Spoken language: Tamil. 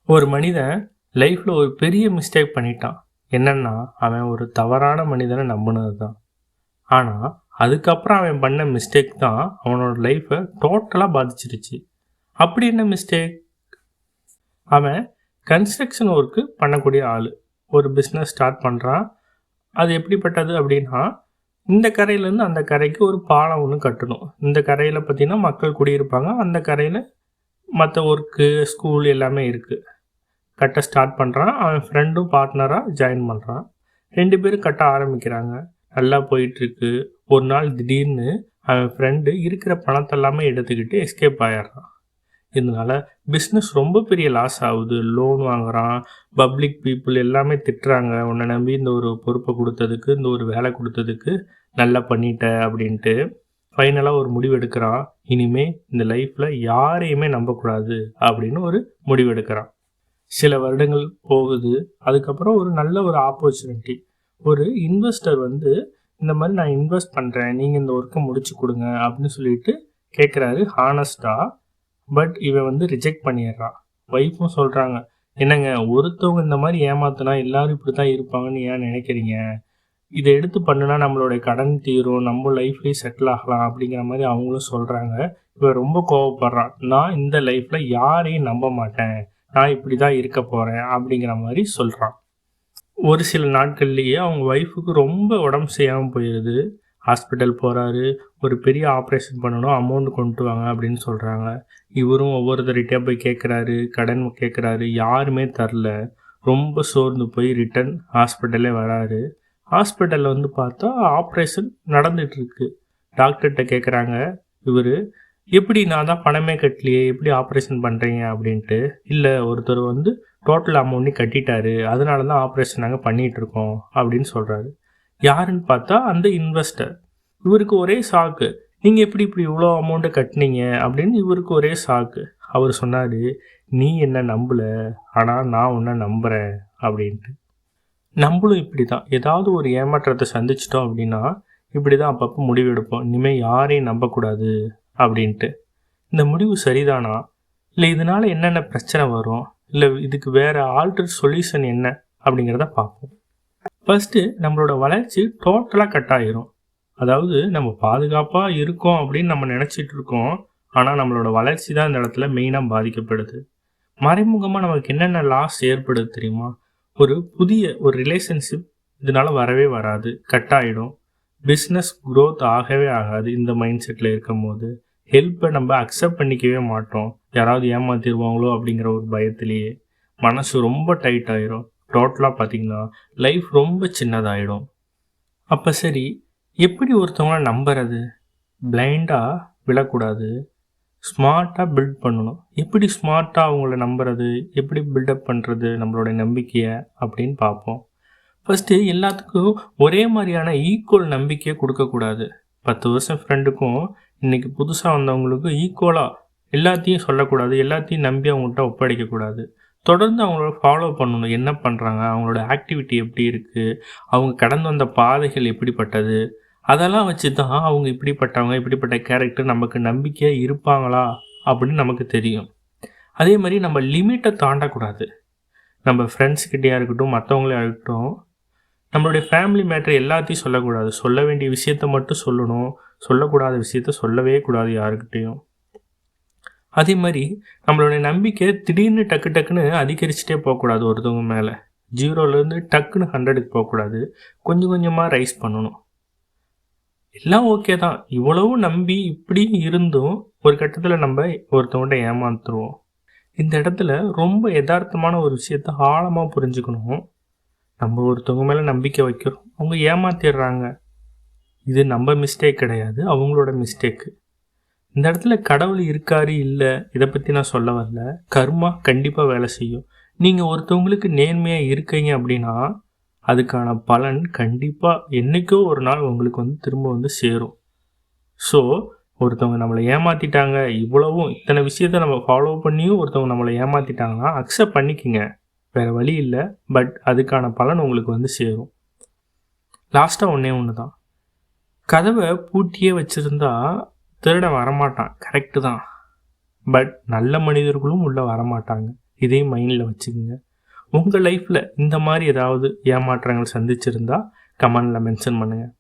ஒரு மனிதன் லைஃப்பில் ஒரு பெரிய மிஸ்டேக் பண்ணிட்டான். என்னன்னா, அவன் ஒரு தவறான மனிதனை நம்பினது தான். ஆனால் அதுக்கப்புறம் அவன் பண்ண மிஸ்டேக் தான் அவனோட லைஃப்பை டோட்டலாக பாதிச்சிருச்சு. அப்படி என்ன மிஸ்டேக்? அவன் கன்ஸ்ட்ரக்ஷன் ஒர்க்கு பண்ணக்கூடிய ஆள். ஒரு பிஸ்னஸ் ஸ்டார்ட் பண்ணுறான். அது எப்படிப்பட்டது அப்படின்னா, இந்த கரையிலேருந்து அந்த கரைக்கு ஒரு பாலம் ஒன்று கட்டணும். இந்த கரையில் பார்த்திங்கன்னா மக்கள் குடியிருப்பாங்க. அந்த கரையில் மற்ற ஒர்க்கு, ஸ்கூல் எல்லாமே இருக்குது. கட்ட ஸ்டார்ட் பண்ணுறான். அவன் ஃப்ரெண்டும் பார்ட்னராக ஜாயின் பண்ணுறான். 2 பேரும் கட்ட ஆரம்பிக்கிறாங்க. நல்லா போயிட்டுருக்கு. ஒரு நாள் திடீர்னு அவன் ஃப்ரெண்டு இருக்கிற பணத்தெல்லாமே எடுத்துக்கிட்டு எஸ்கேப் ஆகிடுறான். இதனால் பிஸ்னஸ் ரொம்ப பெரிய லாஸ் ஆகுது. லோன் வாங்குகிறான். பப்ளிக் பீப்புள் எல்லாமே திட்டுறாங்க. உன்னை நம்பி இந்த ஒரு பொறுப்பை கொடுத்ததுக்கு, இந்த ஒரு வேலை கொடுத்ததுக்கு நல்லா பண்ணிட்ட அப்படின்ட்டு. ஃபைனலாக ஒரு முடிவு எடுக்கிறான். இனிமேல் இந்த லைஃப்பில் யாரையுமே நம்பக்கூடாது அப்படின்னு ஒரு முடிவு எடுக்கிறான். சில வருடங்கள் போகுது. அதுக்கப்புறம் ஒரு நல்ல ஒரு ஆப்பர்ச்சுனிட்டி. ஒரு இன்வெஸ்டர் இந்த மாதிரி நான் இன்வெஸ்ட் பண்ணுறேன், நீங்கள் இந்த ஒர்க்கை முடிச்சு கொடுங்க அப்படின்னு சொல்லிட்டு கேட்குறாரு ஹானஸ்டாக. பட் இவன் ரிஜெக்ட் பண்ணிடுறான். ஒய்ஃபும் சொல்கிறாங்க, என்னங்க ஒருத்தவங்க இந்த மாதிரி ஏமாத்தினா எல்லாரும் இப்படி தான் இருப்பாங்கன்னு ஏன் நினைக்கிறீங்க? இதை எடுத்து பண்ணுனா நம்மளுடைய கடன் தீரும், நம்ம லைஃப்லேயே செட்டில் ஆகலாம் அப்படிங்கிற மாதிரி அவங்களும் சொல்கிறாங்க. இவன் ரொம்ப கோவப்படுறான். நான் இந்த லைஃப்பில் யாரையும் நம்ப மாட்டேன், நான் இப்படி தான் இருக்க போகிறேன் அப்படிங்கிற மாதிரி சொல்கிறான். ஒரு சில நாட்கள்லேயே அவங்க ஒய்ஃபுக்கு ரொம்ப உடம்பு செய்யாமல் போயிடுது. ஹாஸ்பிட்டல் போகிறாரு. ஒரு பெரிய ஆப்ரேஷன் பண்ணணும், அமௌண்ட் கொண்டு வாங்க அப்படின்னு சொல்கிறாங்க. இவரும் ஒவ்வொருத்தர்கிட்டே போய் கேட்குறாரு, கடன் கேட்குறாரு, யாருமே தரல. ரொம்ப சோர்ந்து போய் ரிட்டன் ஹாஸ்பிட்டலே வராரு. ஹாஸ்பிட்டலில் பார்த்தா ஆப்ரேஷன் நடந்துகிட்ருக்கு. டாக்டர்கிட்ட கேட்குறாங்க, இவர் எப்படி நான் தான் பணமே கட்டலையே, எப்படி ஆப்ரேஷன் பண்ணுறீங்க அப்படின்ட்டு. இல்லை, ஒருத்தர் டோட்டல் அமௌண்ட்டையும் கட்டிட்டாரு, அதனால தான் ஆப்ரேஷன் நாங்கள் பண்ணிகிட்ருக்கோம் அப்படின்னு சொல்கிறாரு. யாருன்னு பார்த்தா அந்த இன்வெஸ்டர். இவருக்கு ஒரே ஷாக்கு, நீங்கள் எப்படி இப்படி இவ்வளோ அமௌண்ட்டை கட்டினீங்க அப்படின்னு இவருக்கு ஒரே ஷாக்கு. அவர் சொன்னார், நீ என்ன நம்பலை, ஆனால் நான் உன்னை நம்புகிறேன் அப்படின்ட்டு. நம்மளும் இப்படி தான் ஏதாவது ஒரு ஏமாற்றத்தை சந்திச்சிட்டோம் அப்படின்னா இப்படி தான் அப்பப்போ முடிவு எடுப்போம், இனிமேல் யாரையும் நம்பக்கூடாது அப்படின்ட்டு. இந்த முடிவு சரிதானா, இல்லை இதனால் என்னென்ன பிரச்சனை வரும், இல்லை இதுக்கு வேறு ஆல்டர் சொல்யூஷன் என்ன அப்படிங்கிறத பார்ப்போம். ஃபஸ்ட்டு நம்மளோட வளர்ச்சி டோட்டலாக கட் ஆகிரும். அதாவது நம்ம பாதுகாப்பாக இருக்கோம் அப்படின்னு நம்ம நினச்சிட்டு இருக்கோம். ஆனால் நம்மளோட வளர்ச்சி தான் இந்த இடத்துல மெயினாக பாதிக்கப்படுது. மறைமுகமாக நமக்கு என்னென்ன லாஸ் ஏற்படுது தெரியுமா? ஒரு புதிய ஒரு ரிலேஷன்ஷிப் இதனால் வரவே வராது, கட் ஆகிடும். பிஸ்னஸ் க்ரோத் ஆகவே ஆகாது. இந்த மைண்ட் செட்டில் இருக்கும் போது ஹெல்ப்பை நம்ம அக்செப்ட் பண்ணிக்கவே மாட்டோம். யாராவது ஏமாத்திடுவாங்களோ அப்படிங்கிற ஒரு பயத்திலேயே மனசு ரொம்ப டைட் ஆகிரும். டோட்டலாக பார்த்திங்கன்னா லைஃப் ரொம்ப சின்னதாகிடும். அப்போ சரி, எப்படி ஒருத்தவங்கள நம்புறது? பிளைண்டாக விழக்கூடாது, ஸ்மார்ட்டாக பில்ட் பண்ணணும். எப்படி ஸ்மார்ட்டாக அவங்கள நம்புறது, எப்படி பில்டப் பண்ணுறது நம்மளோட நம்பிக்கையை அப்படின்னு பார்ப்போம். ஃபஸ்ட்டு எல்லாத்துக்கும் ஒரே மாதிரியான ஈக்குவல் நம்பிக்கையை கொடுக்கக்கூடாது. 10 வருஷம் ஃப்ரெண்டுக்கும் இன்றைக்கி புதுசாக வந்தவங்களுக்கும் ஈக்குவலாக எல்லாத்தையும் சொல்லக்கூடாது, எல்லாத்தையும் நம்பி அவங்கள்ட்ட ஒப்படைக்கக்கூடாது. தொடர்ந்து அவங்களோட ஃபாலோ பண்ணணும். என்ன பண்ணுறாங்க, அவங்களோட ஆக்டிவிட்டி எப்படி இருக்குது, அவங்க கடந்து வந்த பாதைகள் எப்படிப்பட்டது, அதெல்லாம் வச்சு தான் அவங்க இப்படிப்பட்டவங்க, இப்படிப்பட்ட கேரக்டர் நமக்கு நம்பிக்கையாக இருப்பாங்களா அப்படின்னு நமக்கு தெரியும். அதே மாதிரி நம்ம லிமிட்டை தாண்டக்கூடாது. நம்ம ஃப்ரெண்ட்ஸ்கிட்டையாக இருக்கட்டும், மற்றவங்களே இருக்கட்டும், நம்மளுடைய ஃபேமிலி மேட்ரு எல்லாத்தையும் சொல்லக்கூடாது. சொல்ல வேண்டிய விஷயத்த மட்டும் சொல்லணும். சொல்லக்கூடாத விஷயத்த சொல்லவே கூடாது யாருக்கிட்டேயும். அதே மாதிரி நம்மளுடைய நம்பிக்கை திடீர்னு டக்குன்னு அதிகரிச்சுட்டே போகக்கூடாது ஒருத்தவங்க மேலே. 0லேருந்து டக்குன்னு 100க்கு போகக்கூடாது. கொஞ்சம் கொஞ்சமாக ரைஸ் பண்ணணும். எல்லாம் ஓகே தான், இவ்வளவும் நம்பி இப்படி இருந்தும் ஒரு கட்டத்தில் நம்ம ஒருத்தவங்கள்ட்ட ஏமாத்துருவோம். இந்த இடத்துல ரொம்ப யதார்த்தமான ஒரு விஷயத்த ஆழமாக புரிஞ்சுக்கணும். நம்ம ஒருத்தவங்க மேலே நம்பிக்கை வைக்கிறோம், அவங்க ஏமாத்திடுறாங்க. இது நம்ம மிஸ்டேக் கிடையாது, அவங்களோட மிஸ்டேக்கு. இந்த இடத்துல கடவுள் இருக்காரு இல்லை, இதை பற்றி நான் சொல்ல வரல. கர்மா கண்டிப்பாக வேலை செய்யும். நீங்கள் ஒருத்தவங்களுக்கு நேர்மையாக இருக்கீங்க அப்படின்னா அதுக்கான பலன் கண்டிப்பாக என்றைக்கோ ஒரு நாள் உங்களுக்கு திரும்ப சேரும். ஸோ ஒருத்தவங்க நம்மளை ஏமாற்றிட்டாங்க, இவ்வளவும் இத்தனை விஷயத்த நம்ம ஃபாலோ பண்ணியும் ஒருத்தவங்க நம்மளை ஏமாற்றிட்டாங்கன்னா அக்செப்ட் பண்ணிக்கோங்க, வேறு வழி இல்லை. பட் அதுக்கான பலன் உங்களுக்கு சேரும். லாஸ்ட்டாக ஒன்று தான், கதவை பூட்டியே வச்சுருந்தா திருட வரமாட்டான், கரெக்டு தான். பட் நல்ல மனிதர்களும் உள்ளே வரமாட்டாங்க. இதையும் மைண்டில் வச்சுக்கோங்க. உங்கள் லைஃப்பில் இந்த மாதிரி ஏதாவது ஏமாற்றங்கள் சந்திச்சிருந்தா கமெண்டில் மென்ஷன் பண்ணுங்கள்.